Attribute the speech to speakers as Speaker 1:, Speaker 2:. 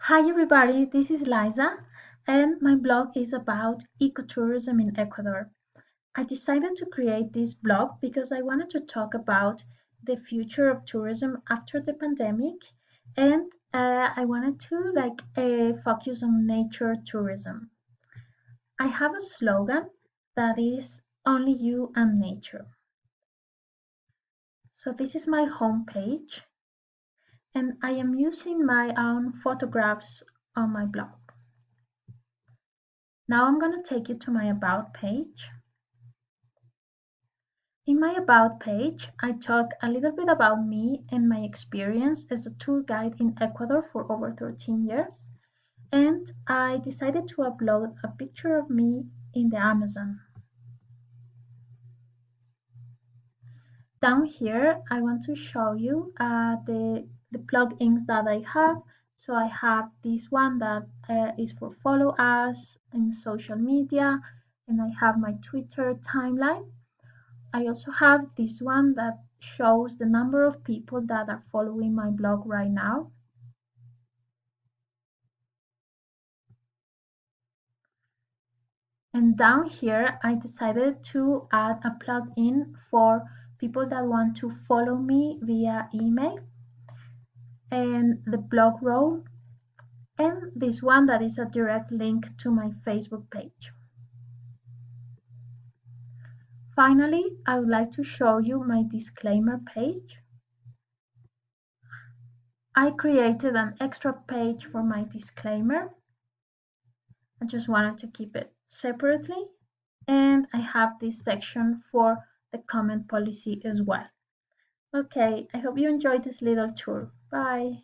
Speaker 1: Hi everybody, this is Liza, and my blog is about ecotourism in Ecuador. I decided to create this blog because I wanted to talk about the future of tourism after the pandemic, and I wanted to focus on nature tourism. I have a slogan that is only you and nature. So this is my homepage, and I am using my own photographs on my blog. Now I'm going to take you to my About page. In my About page, I talk a little bit about me and my experience as a tour guide in Ecuador for over 13 years. And I decided to upload a picture of me in the Amazon. Down here, I want to show you the plugins that I have. So I have this one that is for follow us in social media, and I have my Twitter timeline. I also have this one that shows the number of people that are following my blog right now. And down here, I decided to add a plugin for people that want to follow me via email and the blog roll, and this one that is a direct link to my Facebook page. Finally, I would like to show you my disclaimer page. I created an extra page for my disclaimer. I just wanted to keep it separately. And I have this section for the comment policy as well. Okay, I hope you enjoyed this little tour. Bye.